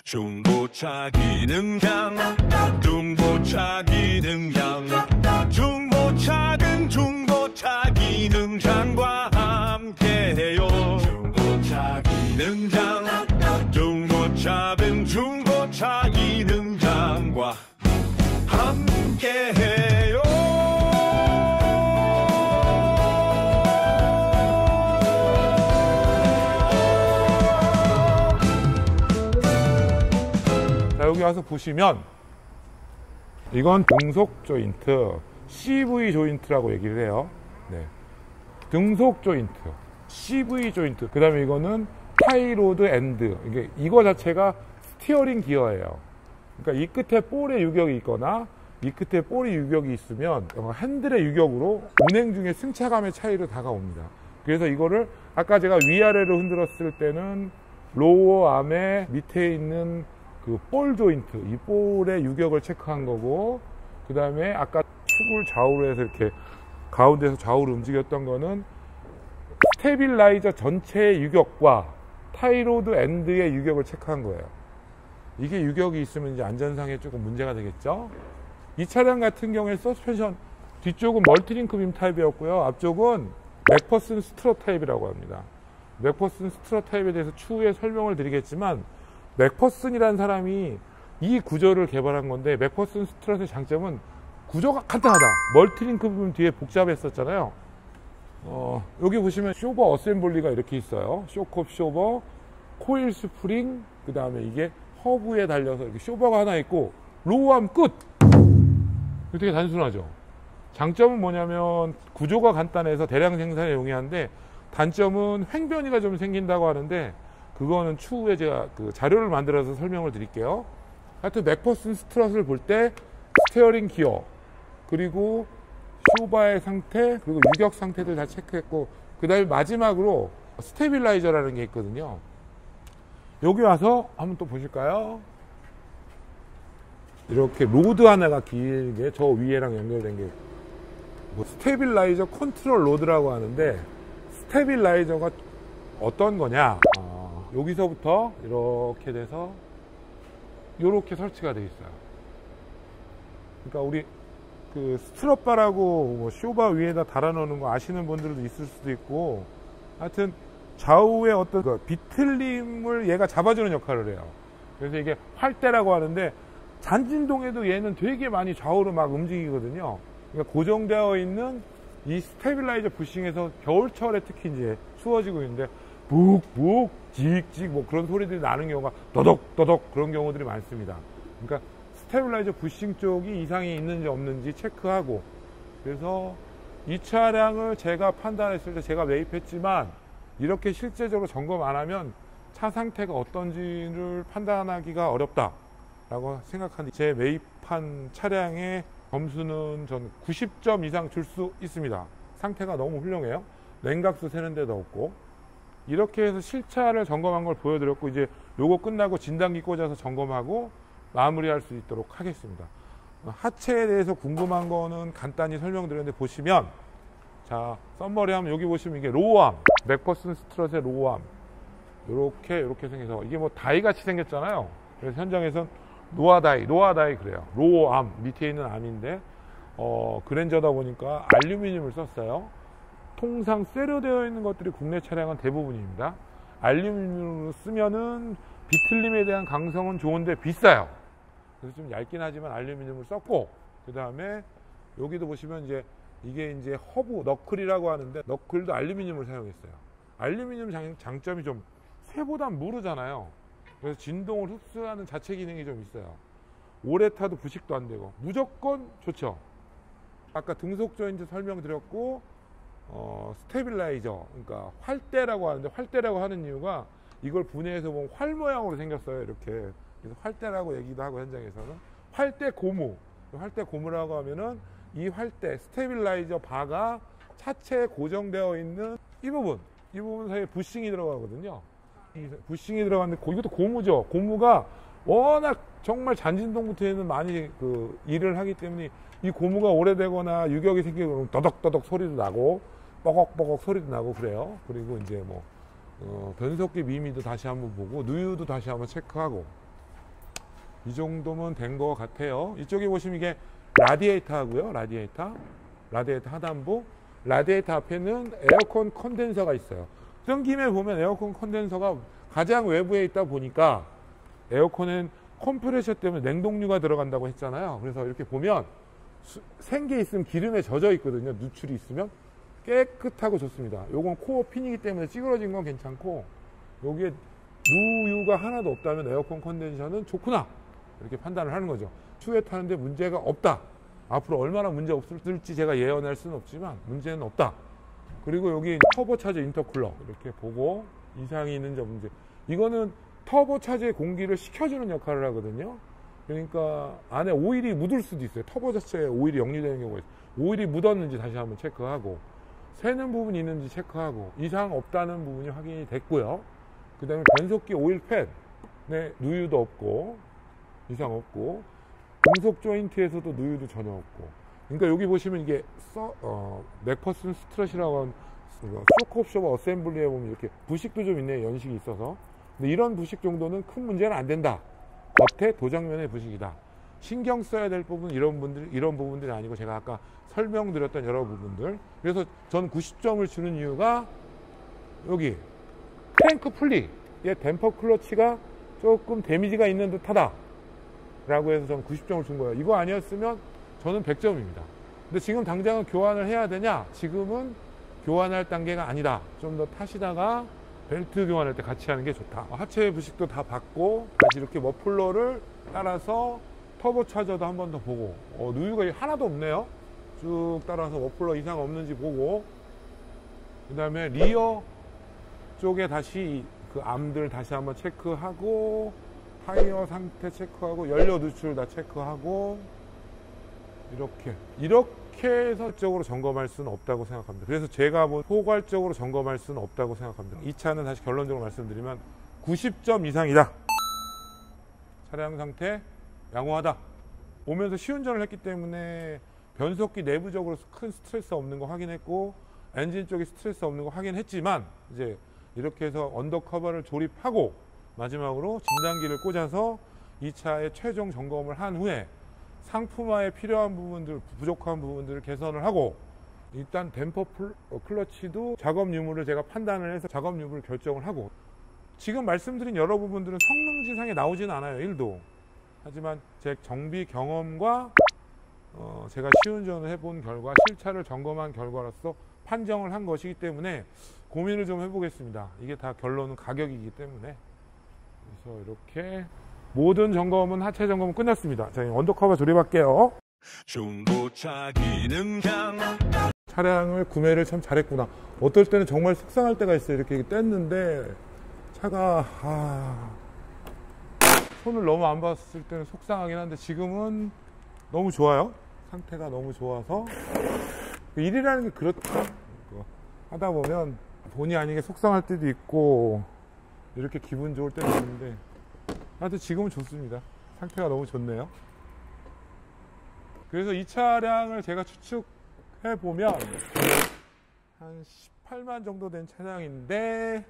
중고차 기능장, 중고차 기능장, 중고차는 중고차 기능장과 함께해요. 중고차 기능장, 중고차는 중고차 기능장과 함께해요. 자, 여기 와서 보시면 이건 등속 조인트, CV 조인트라고 얘기를 해요. 네. 등속 조인트, CV 조인트. 그 다음에 이거는 타이로드 엔드. 이거 자체가 스티어링 기어예요. 그러니까 이 끝에 볼의 유격이 있거나 이 끝에 볼의 유격이 있으면 핸들의 유격으로 운행 중에 승차감의 차이로 다가옵니다. 그래서 이거를 아까 제가 위아래로 흔들었을 때는 로어 암의 밑에 있는 그 볼 조인트, 이 볼의 유격을 체크한 거고, 그 다음에 아까 축을 좌우로 해서 이렇게 가운데서 좌우로 움직였던 거는 스테빌라이저 전체의 유격과 타이로드 엔드의 유격을 체크한 거예요. 이게 유격이 있으면 이제 안전상에 조금 문제가 되겠죠. 이 차량 같은 경우에 서스펜션 뒤쪽은 멀티링크 빔 타입이었고요. 앞쪽은 맥퍼슨 스트럿 타입이라고 합니다. 맥퍼슨 스트럿 타입에 대해서 추후에 설명을 드리겠지만, 맥퍼슨이라는 사람이 이 구조를 개발한 건데, 맥퍼슨 스트럿의 장점은 구조가 간단하다. 멀티링크 빔 뒤에 복잡했었잖아요. 여기 보시면 쇼버 어셈블리가 이렇게 있어요. 쇼컵 쇼버, 코일 스프링, 그 다음에 이게 허브에 달려서 이렇게 쇼버가 하나 있고, 로우암 끝! 되게 단순하죠. 장점은 뭐냐면 구조가 간단해서 대량 생산에 용이한데, 단점은 횡변이가 좀 생긴다고 하는데, 그거는 추후에 제가 그 자료를 만들어서 설명을 드릴게요. 하여튼 맥퍼슨 스트럿을 볼 때 스티어링 기어, 그리고 쇼바의 상태, 그리고 유격 상태들 다 체크했고, 그 다음에 마지막으로 스테빌라이저라는 게 있거든요. 여기 와서 한번 또 보실까요? 이렇게 로드 하나가 길게 저 위에랑 연결된 게 뭐 스테빌라이저 컨트롤 로드라고 하는데, 스테빌라이저가 어떤 거냐? 여기서부터 이렇게 돼서 이렇게 설치가 되어 있어요. 그러니까 우리 그 스트럿바라고 뭐 쇼바 위에다 달아놓는 거 아시는 분들도 있을 수도 있고, 하여튼 좌우의 어떤 그 비틀림을 얘가 잡아주는 역할을 해요. 그래서 이게 활대라고 하는데, 잔진동에도 얘는 되게 많이 좌우로 막 움직이거든요. 그러니까 고정되어 있는 이 스테빌라이저 부싱에서 겨울철에 특히 이제 추워지고 있는데 북북 찍찍 뭐 그런 소리들이 나는 경우가 더덕더덕 그런 경우들이 많습니다. 그러니까 스테빌라이저 부싱 쪽이 이상이 있는지 없는지 체크하고, 그래서 이 차량을 제가 판단했을 때 제가 매입했지만 이렇게 실제적으로 점검 안 하면 차 상태가 어떤지를 판단하기가 어렵다라고 생각하는데, 제 매입한 차량의 점수는 전 90점 이상 줄 수 있습니다. 상태가 너무 훌륭해요. 냉각수 새는 데도 없고. 이렇게 해서 실차를 점검한 걸 보여드렸고, 이제 요거 끝나고 진단기 꽂아서 점검하고 마무리할 수 있도록 하겠습니다. 하체에 대해서 궁금한 거는 간단히 설명드렸는데, 보시면 자, 썸머리 하면 여기 보시면 이게 로우암, 맥퍼슨 스트럿의 로우암 이렇게 생겨서 이게 뭐 다이 같이 생겼잖아요. 그래서 현장에선 노아다이 그래요. 로우암 밑에 있는 암인데, 그랜저다 보니까 알루미늄을 썼어요. 통상 쇠로 되어 있는 것들이 국내 차량은 대부분입니다. 알루미늄으로 쓰면은 비틀림에 대한 강성은 좋은데 비싸요. 그래서 좀 얇긴 하지만 알루미늄을 썼고, 그 다음에 여기도 보시면 이게 이제 허브 너클이라고 하는데, 너클도 알루미늄을 사용했어요. 알루미늄 장점이 좀 쇠보단 무르잖아요. 그래서 진동을 흡수하는 자체 기능이 좀 있어요. 오래 타도 부식도 안 되고 무조건 좋죠. 아까 등속 조인트 설명드렸고, 스테빌라이저, 그러니까 활대라고 하는데, 활대라고 하는 이유가 이걸 분해해서 보면 활 모양으로 생겼어요. 이렇게. 그래서 활대라고 얘기도 하고, 현장에서는 활대 고무. 활대 고무라고 하면은 이 활대 스테빌라이저 바가 차체에 고정되어 있는 이 부분 사이에 부싱이 들어가거든요. 이 부싱이 들어가는데 이것도 고무죠. 고무가 워낙 정말 잔진동부터에는 많이 그 일을 하기 때문에 이 고무가 오래되거나 유격이 생기고 더덕더덕 소리도 나고 뻐걱뻐걱 소리도 나고 그래요. 그리고 이제 뭐 변속기 미미도 다시 한번 보고, 누유도 다시 한번 체크하고, 이 정도면 된 것 같아요. 이쪽에 보시면 이게 라디에이터 하고요. 라디에이터 하단부. 라디에이터 앞에는 에어컨 컨덴서가 있어요. 그런 김에 보면 에어컨 컨덴서가 가장 외부에 있다 보니까 에어컨은 컴프레셔 때문에 냉동류가 들어간다고 했잖아요. 그래서 이렇게 보면 생게 있으면 기름에 젖어 있거든요. 누출이 있으면 깨끗하고 좋습니다. 요건 코어 핀이기 때문에 찌그러진 건 괜찮고 여기에 누유가 하나도 없다면 에어컨 컨덴서는 좋구나 이렇게 판단을 하는 거죠. 추후에 타는데 문제가 없다. 앞으로 얼마나 문제 없을지 제가 예언할 수는 없지만 문제는 없다. 그리고 여기 터보차저 인터쿨러 이렇게 보고 이상이 있는지 없는지. 이거는 터보차저의 공기를 식혀주는 역할을 하거든요. 그러니까 안에 오일이 묻을 수도 있어요. 터보 자체에 오일이 역류되는 경우가 있어요. 오일이 묻었는지 다시 한번 체크하고 새는 부분이 있는지 체크하고 이상 없다는 부분이 확인이 됐고요. 그 다음에 변속기 오일팬에 누유도 없고 이상 없고 금속 조인트에서도 누유도 전혀 없고. 그러니까 여기 보시면 이게 맥퍼슨 스트럿이라고 하는 쇼크옵쇼버 어셈블리에 보면 이렇게 부식도 좀 있네요. 연식이 있어서. 근데 이런 부식 정도는 큰 문제는 안 된다. 겉에 도장면의 부식이다. 신경 써야 될 부분 이런 부분들이 아니고 제가 아까 설명드렸던 여러 부분들. 그래서 전 90점을 주는 이유가 여기 크랭크 풀리의 댐퍼 클러치가 조금 데미지가 있는 듯하다 라고 해서 저는 90점을 준 거예요. 이거 아니었으면 저는 100점입니다. 근데 지금 당장은 교환을 해야 되냐? 지금은 교환할 단계가 아니다. 좀 더 타시다가 벨트 교환할 때 같이 하는 게 좋다. 하체 부식도 다 받고 다시 이렇게 머플러를 따라서 터보 차저도 한 번 더 보고 누유가 하나도 없네요. 쭉 따라서 머플러 이상 없는지 보고 그 다음에 리어 쪽에 다시 그 암들 다시 한번 체크하고 타이어 상태 체크하고 연료 누출 다 체크하고 이렇게 해서 적으로 점검할 수는 없다고 생각합니다. 그래서 제가 포괄적으로 점검할 수는 없다고 생각합니다. 이 차는 다시 결론적으로 말씀드리면 90점 이상이다. 차량 상태 양호하다. 오면서 시운전을 했기 때문에 변속기 내부적으로 큰 스트레스 없는 거 확인했고 엔진 쪽에 스트레스 없는 거 확인했지만 이제 이렇게 해서 언더커버를 조립하고 마지막으로 진단기를 꽂아서 이 차의 최종 점검을 한 후에 상품화에 필요한 부분들, 부족한 부분들을 개선을 하고 일단 댐퍼 클러치도 작업 유무를 제가 판단을 해서 작업 유무를 결정을 하고 지금 말씀드린 여러 부분들은 성능 지상에 나오지는 않아요. 1도. 하지만 제 정비 경험과 제가 시운전을 해본 결과 실차를 점검한 결과로서 판정을 한 것이기 때문에 고민을 좀 해보겠습니다. 이게 다 결론은 가격이기 때문에. 그래서 이렇게 모든 점검은 하체 점검은 끝났습니다. 자, 언더커버 조립할게요. 중고차 기능장 차량을 구매를 참 잘했구나. 어떨 때는 정말 속상할 때가 있어요. 이렇게 뗐는데 차가 손을 너무 안 봤을 때는 속상하긴 한데 지금은 너무 좋아요. 상태가 너무 좋아서 일이라는 게 그렇죠. 하다 보면 본의 아니게 속상할 때도 있고 이렇게 기분 좋을 때도 있는데 하여튼 지금은 좋습니다. 상태가 너무 좋네요. 그래서 이 차량을 제가 추측해 보면 한 18만 정도 된 차량인데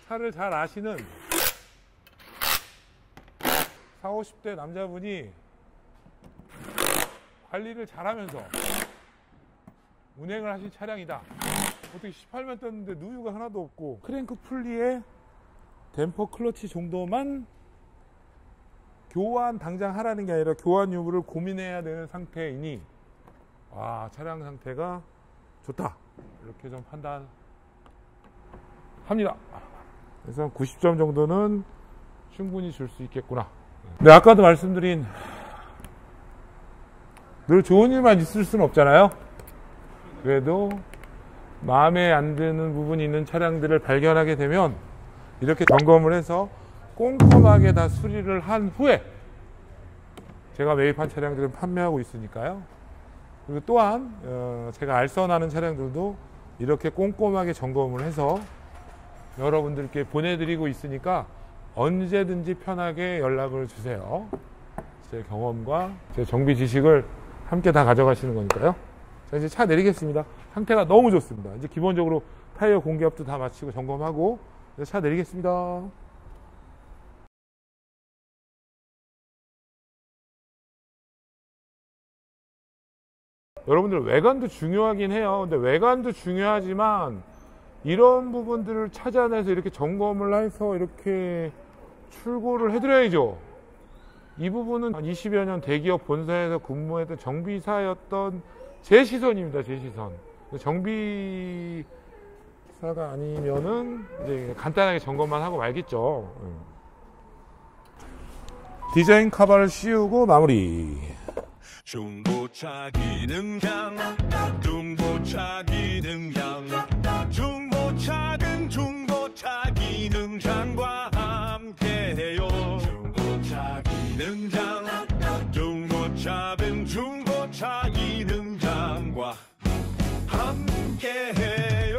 차를 잘 아시는 40, 50대 남자분이 관리를 잘하면서 운행을 하신 차량이다. 어떻게 18만 떴는데 누유가 하나도 없고 크랭크 풀리에 댐퍼 클러치 정도만 교환 당장 하라는 게 아니라 교환 여부를 고민해야 되는 상태이니 차량 상태가 좋다 이렇게 좀 판단합니다. 그래서 90점 정도는 충분히 줄 수 있겠구나. 네, 아까도 말씀드린 늘 좋은 일만 있을 수는 없잖아요. 그래도 마음에 안 드는 부분이 있는 차량들을 발견하게 되면 이렇게 점검을 해서 꼼꼼하게 다 수리를 한 후에 제가 매입한 차량들은 판매하고 있으니까요. 그리고 또한 제가 알선하는 차량들도 이렇게 꼼꼼하게 점검을 해서 여러분들께 보내드리고 있으니까 언제든지 편하게 연락을 주세요. 제 경험과 제 정비 지식을 함께 다 가져가시는 거니까요. 자, 이제 차 내리겠습니다. 상태가 너무 좋습니다. 이제 기본적으로 타이어 공기압도 다 마치고 점검하고 차 내리겠습니다. 여러분들 외관도 중요하긴 해요. 근데 외관도 중요하지만 이런 부분들을 찾아내서 이렇게 점검을 해서 이렇게 출고를 해드려야죠. 이 부분은 20여 년 대기업 본사에서 근무했던 정비사였던 제 시선입니다. 제 시선. 정비사가 아니면은 이제 간단하게 점검만 하고 말겠죠. 디자인 카바를 씌우고 마무리. 중고차 기능향 중고차 기능향 중고차는 중고차 기능향과 함께해요. 중고차 기능향 중고차는 중고차 기능향과 함께해요.